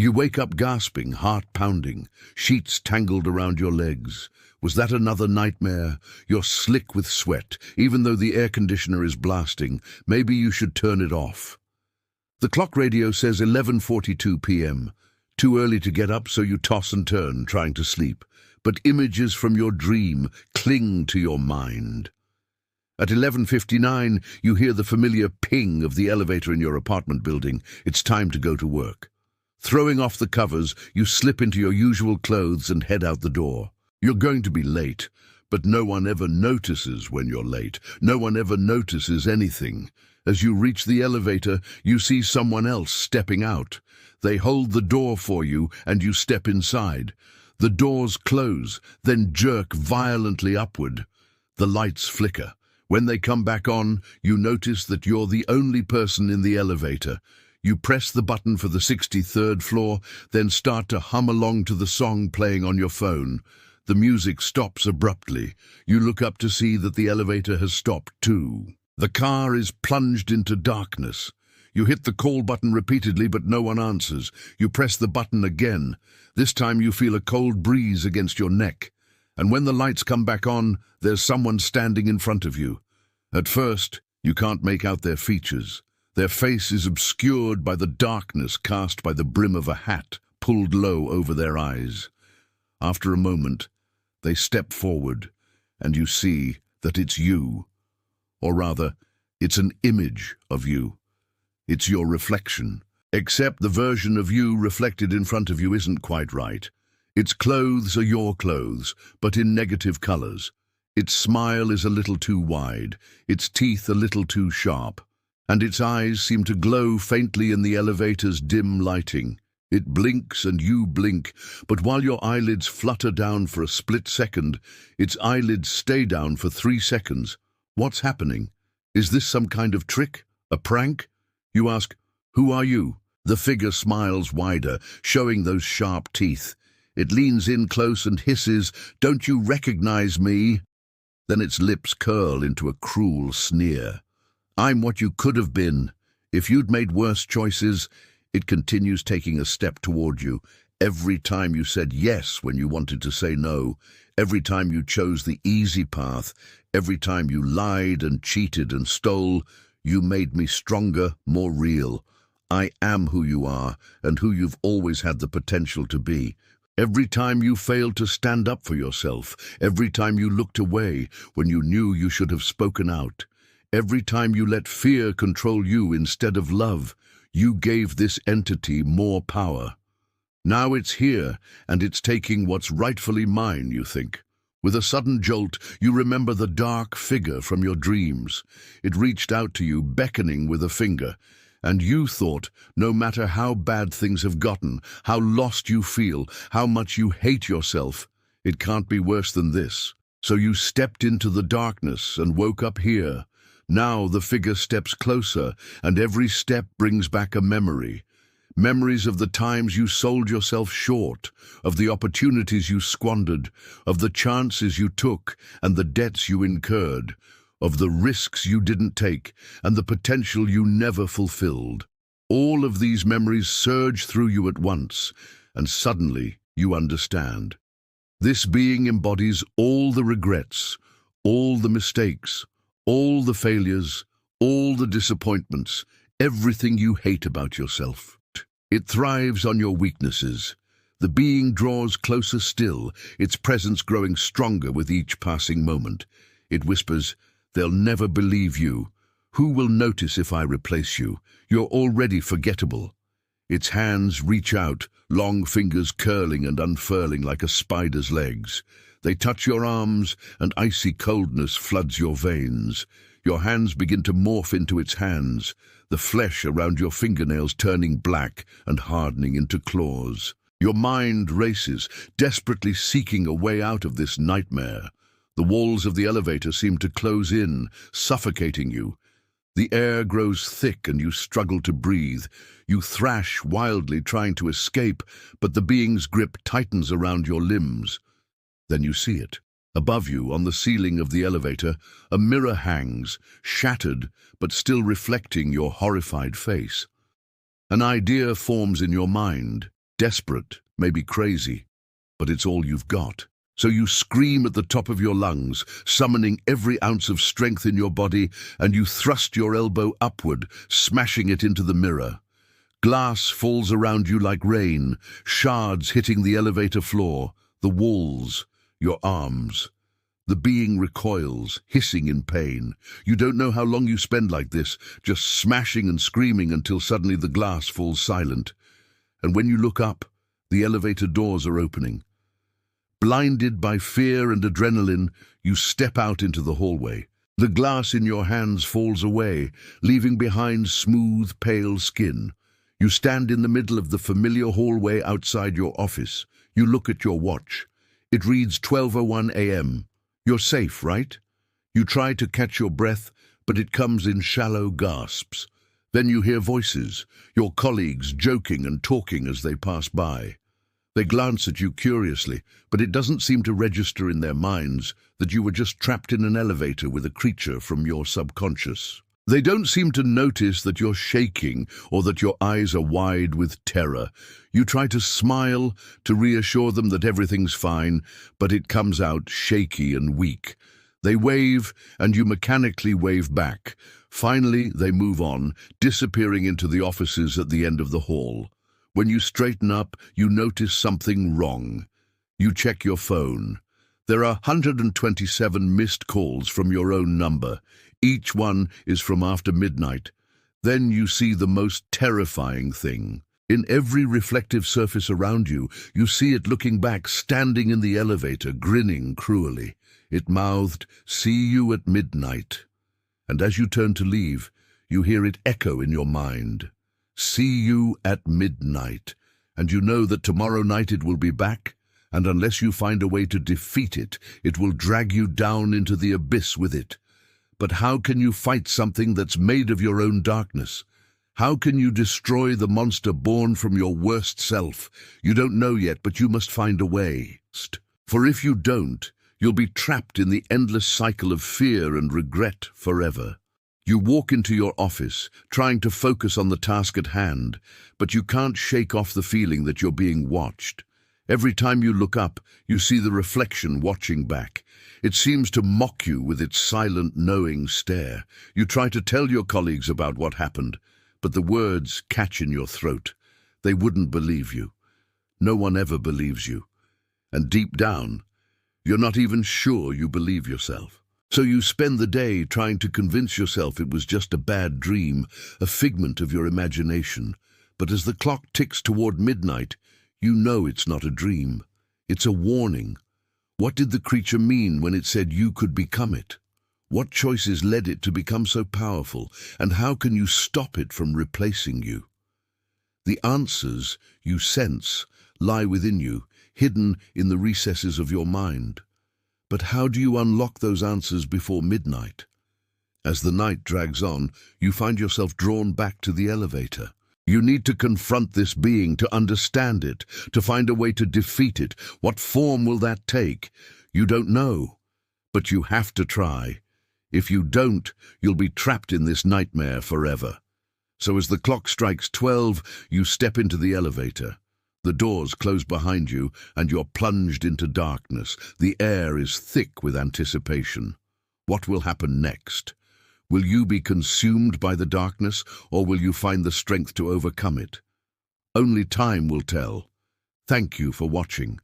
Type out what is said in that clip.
You wake up gasping, heart pounding, sheets tangled around your legs. Was that another nightmare? You're slick with sweat, even though the air conditioner is blasting. Maybe you should turn it off. The clock radio says 11:42 p.m. Too early to get up, so you toss and turn, trying to sleep. But images from your dream cling to your mind. At 11:59, you hear the familiar ping of the elevator in your apartment building. It's time to go to work. Throwing off the covers, you slip into your usual clothes and head out the door. You're going to be late, but no one ever notices when you're late. No one ever notices anything. As you reach the elevator, you see someone else stepping out. They hold the door for you, and you step inside. The doors close, then jerk violently upward. The lights flicker. When they come back on, you notice that you're the only person in the elevator. You press the button for the 63rd floor, then start to hum along to the song playing on your phone. The music stops abruptly. You look up to see that the elevator has stopped too. The car is plunged into darkness. You hit the call button repeatedly, but no one answers. You press the button again. This time you feel a cold breeze against your neck. And when the lights come back on, there's someone standing in front of you. At first, you can't make out their features. Their face is obscured by the darkness cast by the brim of a hat pulled low over their eyes. After a moment, they step forward, and you see that it's you. Or rather, it's an image of you. It's your reflection. Except the version of you reflected in front of you isn't quite right. Its clothes are your clothes, but in negative colors. Its smile is a little too wide, its teeth a little too sharp, and its eyes seem to glow faintly in the elevator's dim lighting. It blinks and you blink, but while your eyelids flutter down for a split second, its eyelids stay down for 3 seconds. What's happening? Is this some kind of trick? A prank? You ask, "Who are you?" The figure smiles wider, showing those sharp teeth. It leans in close and hisses, "Don't you recognize me?" Then its lips curl into a cruel sneer. "I'm what you could have been. If you'd made worse choices." It continues, taking a step toward you. Every time you said yes when you wanted to say no, every time you chose the easy path, every time you lied and cheated and stole, you made me stronger, more real. I am who you are and who you've always had the potential to be. Every time you failed to stand up for yourself, every time you looked away when you knew you should have spoken out, every time you let fear control you instead of love, you gave this entity more power. Now it's here, and it's taking what's rightfully mine, you think. With a sudden jolt, you remember the dark figure from your dreams. It reached out to you, beckoning with a finger. And you thought, no matter how bad things have gotten, how lost you feel, how much you hate yourself, it can't be worse than this. So you stepped into the darkness and woke up here. Now the figure steps closer, and every step brings back a memory. Memories of the times you sold yourself short, of the opportunities you squandered, of the chances you took and the debts you incurred, of the risks you didn't take and the potential you never fulfilled. All of these memories surge through you at once, and suddenly you understand. This being embodies all the regrets, all the mistakes, all the failures, all the disappointments, everything you hate about yourself. It thrives on your weaknesses. The being draws closer still, its presence growing stronger with each passing moment. It whispers, "They'll never believe you. Who will notice if I replace you? You're already forgettable." Its hands reach out, long fingers curling and unfurling like a spider's legs. They touch your arms, and icy coldness floods your veins. Your hands begin to morph into its hands, the flesh around your fingernails turning black and hardening into claws. Your mind races, desperately seeking a way out of this nightmare. The walls of the elevator seem to close in, suffocating you. The air grows thick and you struggle to breathe. You thrash wildly, trying to escape, but the being's grip tightens around your limbs. Then you see it. Above you, on the ceiling of the elevator, a mirror hangs, shattered but still reflecting your horrified face. An idea forms in your mind. Desperate, maybe crazy, but it's all you've got. So you scream at the top of your lungs, summoning every ounce of strength in your body, and you thrust your elbow upward, smashing it into the mirror. Glass falls around you like rain, shards hitting the elevator floor, the walls, your arms. The being recoils, hissing in pain. You don't know how long you spend like this, just smashing and screaming until suddenly the glass falls silent. And when you look up, the elevator doors are opening. Blinded by fear and adrenaline, you step out into the hallway. The glass in your hands falls away, leaving behind smooth, pale skin. You stand in the middle of the familiar hallway outside your office. You look at your watch. It reads 12:01 a.m. You're safe, right? You try to catch your breath, but it comes in shallow gasps. Then you hear voices, your colleagues joking and talking as they pass by. They glance at you curiously, but it doesn't seem to register in their minds that you were just trapped in an elevator with a creature from your subconscious. They don't seem to notice that you're shaking or that your eyes are wide with terror. You try to smile to reassure them that everything's fine, but it comes out shaky and weak. They wave, and you mechanically wave back. Finally, they move on, disappearing into the offices at the end of the hall. When you straighten up, you notice something wrong. You check your phone. There are 127 missed calls from your own number. Each one is from after midnight. Then you see the most terrifying thing. In every reflective surface around you, you see it looking back, standing in the elevator, grinning cruelly. It mouthed, "See you at midnight." And as you turn to leave, you hear it echo in your mind. "See you at midnight." And you know that tomorrow night it will be back, and unless you find a way to defeat it, it will drag you down into the abyss with it. But how can you fight something that's made of your own darkness? How can you destroy the monster born from your worst self? You don't know yet, but you must find a way. For if you don't, you'll be trapped in the endless cycle of fear and regret forever. You walk into your office, trying to focus on the task at hand, but you can't shake off the feeling that you're being watched. Every time you look up, you see the reflection watching back. It seems to mock you with its silent, knowing stare. You try to tell your colleagues about what happened, but the words catch in your throat. They wouldn't believe you. No one ever believes you. And deep down, you're not even sure you believe yourself. So you spend the day trying to convince yourself it was just a bad dream, a figment of your imagination. But as the clock ticks toward midnight, you know it's not a dream. It's a warning. What did the creature mean when it said you could become it? What choices led it to become so powerful, and how can you stop it from replacing you? The answers you sense lie within you, hidden in the recesses of your mind. But how do you unlock those answers before midnight? As the night drags on, you find yourself drawn back to the elevator. You need to confront this being, to understand it, to find a way to defeat it. What form will that take? You don't know, but you have to try. If you don't, you'll be trapped in this nightmare forever. So as the clock strikes 12, you step into the elevator. The doors close behind you, and you're plunged into darkness. The air is thick with anticipation. What will happen next? Will you be consumed by the darkness, or will you find the strength to overcome it? Only time will tell. Thank you for watching.